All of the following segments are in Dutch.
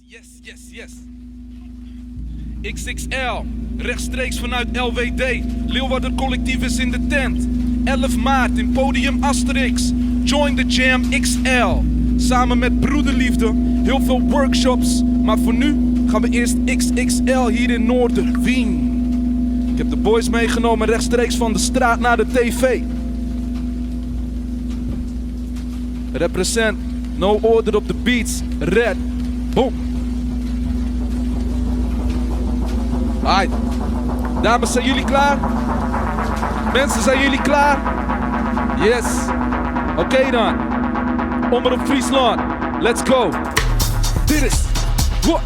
Yes. XXL, rechtstreeks vanuit LWD. Leeuwarder Collectief is in de tent. 11 maart in Podium Asterix. Join the Jam XL. Samen met Broederliefde, heel veel workshops. Maar voor nu gaan we eerst XXL hier in Noorder, Wien. Ik heb de boys meegenomen rechtstreeks van de straat naar de tv. Represent, no order op de beats, red, boom. Alright, dames, zijn jullie klaar? Mensen, zijn jullie klaar? Yes. Oké dan. Omroep Friesland, let's go. Dit is what.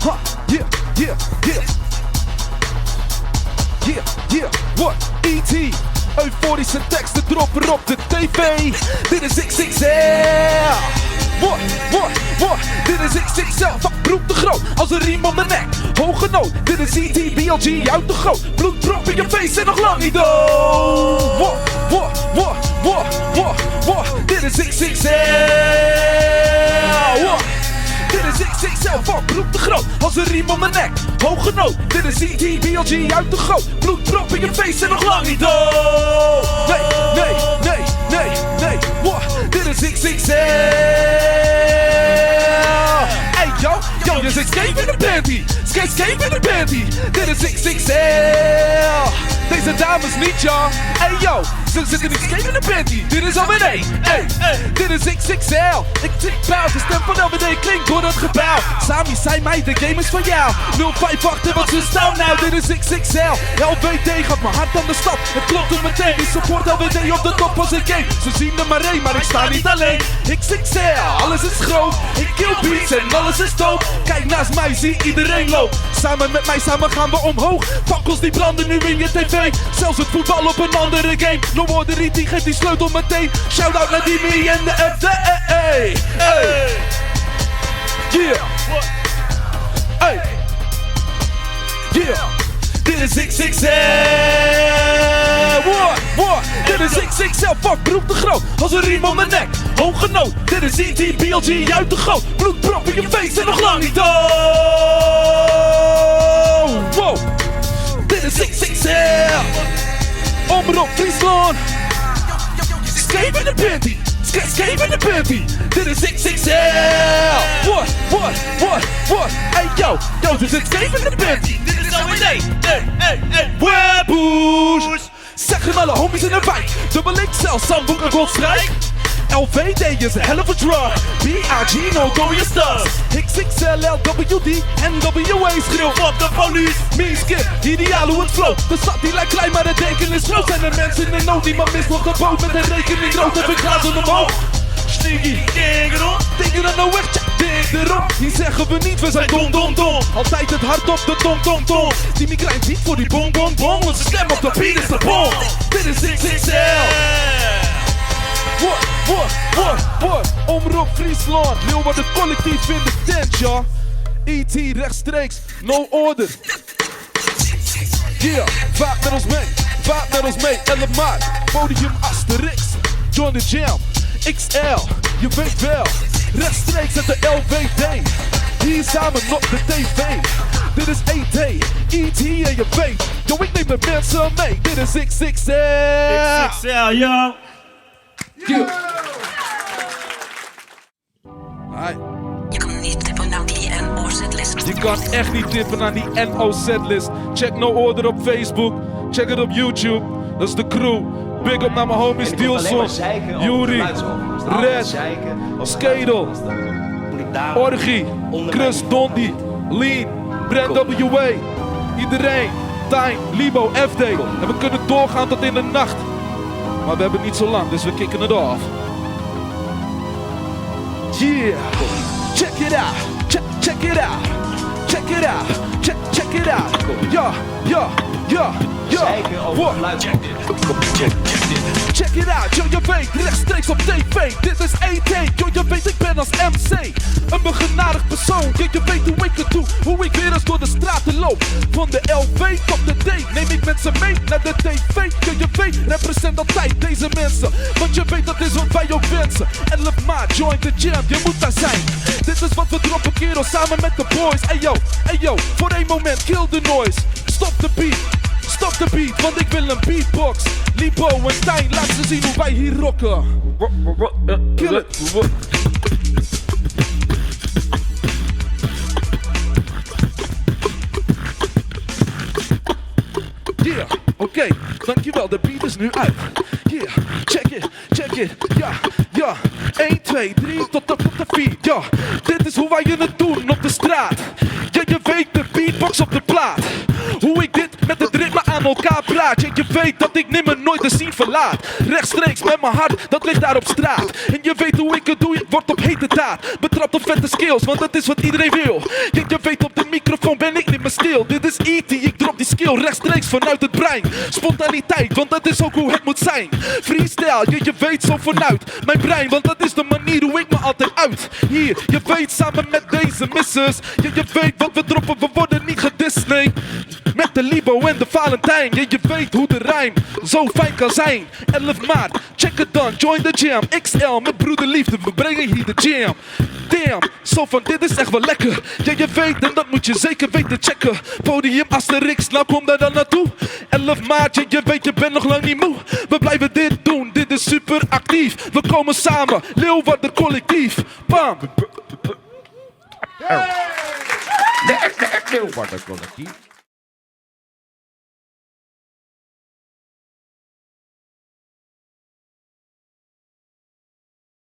Huh, yeah. What? E.T. Euforische teksten droppen op de tv. Dit is XXL. What? Dit is XXL. Fuck Broek de Groot, als een riem om de nek. Hoge noot, dit is E.T. BLG uit de Groot. Bloedprop in je face en nog lang niet dood. What? Dit is XXL. What? Dit is XXL, fuck Broek de Groot, als een riem om de nek. Hoge noot, dit is E.T. BLG uit de Groot. Bloedprop in je face en nog lang niet dood. Nee, what? Dit is XXL. Hey yo, je zit scheef in de panty. Scheef in de panty. Dit is XXL. Deze dames niet, ja. Hey yo, ze zitten niet scheef in de panty. Dit is alweer één. Dit is XXL. Ik tik pauze, de stem van LWD klinkt door het gebouw. Sami zei mij, de game is van jou. 058, wat ze staan nou. Dit is XXL. LWD gaat mijn hart aan de stad. Het klopt er meteen. Ik support LWD op de top als ik game. Ze zien er maar één, maar ik sta niet alleen. XXL, alles is groot. Ik kill beats en alles is dood. Kijk naast mij, zie iedereen loopt. Samen met mij, samen gaan we omhoog. Fakkels die branden nu in je tv. Zelfs het voetbal op een andere game. No order, die geeft die sleutel meteen. Shout-out naar Dimi en de FD. Yeah. Dit is XXL. What? Dit is XXL. Fuck Broek de Groot, als een riem om mijn nek. Hoge noot, dit is E.T. BLG uit de Groot. Bloedprop in je face en nog lang niet dood. Wow. Dit is XXL. Omroep Friesland. Scheef in de panty. Scheef in de panty. Dit is XXL. What? Hey yo, dit is scheef in de panty. Dit is alweer nee. Webboes. Zeggen alle homies in een wijk. Dubbel XL, Samboek en Goldstrijk. LVD is een hell of a drug. B.I.G. no go your stuff. XXL, LWD, NWA schreeuw. Fuck de police. Me skip, ideaal hoe het flow. De stad die lijkt klein, maar het denken is groot. Zijn er mensen in de nood, niemand mist nog de boot. Met een rekening rood heb ik glazen omhoog. Sneaky, ding erom. Dingen dan nou echt, ding erom. Die zeggen we niet, we zijn dom. Altijd het hart op de tong. Die migraine niet voor die bong. Onze stem op de beat is de bom. Dit is XXL. What? Omroep Friesland, Leeuwarder Collectief in de tent, ja. E.T. rechtstreeks, no order. Yeah, vaart met ons mee, 11 maart. Podium Asterix, join the jam. XL, je weet wel. Rechtstreeks uit de LWD. Hier samen op de tv. Dit is E.T. en je weet. Yo, ik neem de mensen mee. Dit is XXL. XXL, yo. Yeah. Je kan niet tippen naar die NO-setlist. Je kan echt niet tippen naar die NO-setlist. Check No Order op Facebook. Check het op YouTube. Dat is de crew. Big up naar mijn homies Dielson, Yuri, Red, Skedel, Orgie, Chris Dondi, Lean, Brand WA. Iedereen, Time, Libo, FD. En we kunnen doorgaan tot in de nacht. Maar we hebben niet zo lang, dus we kicken het af. Yeah, check it out, check it out, check it out, check it out. Yeah, what? Check it out, yo, je weet, rechtstreeks rechtstreeks op tv. Dit is ET, yo, je weet ik ben als MC. Een begenadigd persoon, je weet hoe ik het doe. Hoe ik weer eens door de straten loop. Van de LV tot de D, neem ik mensen mee naar de TV. Je weet, represent altijd deze mensen. Want je weet dat is wat wij ook wensen. 11 maart, join the jam, je moet daar zijn. Dit is wat we droppen, kerel, samen met de boys. Ey yo, voor één moment, kill the noise. Stop the beat, want ik wil een beatbox. Libo en Stijn, laat ze zien hoe wij hier rocken. Kill it. Yeah, oké, dankjewel, de beat is nu uit. Yeah, check it, ja. 1, 2, 3, tot de 4, ja. Dit is hoe wij het doen op de straat. Ja, je weet de beatbox op de plaat. Hoe ik dit met het ritme aan elkaar praat. Ja, je weet dat ik nimmer nooit de scene verlaat. Rechtstreeks met mijn hart, dat ligt daar op straat. En je weet hoe ik het doe, ik word op hete taart. Betrapt op vette skills, want dat is wat iedereen wil. Ja, je weet op de microfoon ben ik niet meer stil. Dit is E.T., ik drop die skill rechtstreeks vanuit het brein. Spontaniteit, want dat is ook hoe het moet zijn. Freestyle, je weet zo vanuit mijn brein. Want dat is de manier hoe ik me altijd uit. Hier, je weet samen met deze missers. Je weet wat we droppen, we worden niet gedist, nee. Met de Libo en de Valentijn. Je weet hoe de rijm zo fijn kan zijn. 11 maart, check het dan, join the jam. XL met broederliefde, we brengen hier de jam. Damn, zo van dit is echt wel lekker. Ja, je weet en dat moet je zeker weten checken. Podium Asterix, nou kom daar dan naartoe. 11 maart, je weet je bent nog lang niet moe. We blijven dit doen, dit is super actief. We komen samen, Leeuwarden collectief. Bam! De echte Leeuwarden collectief.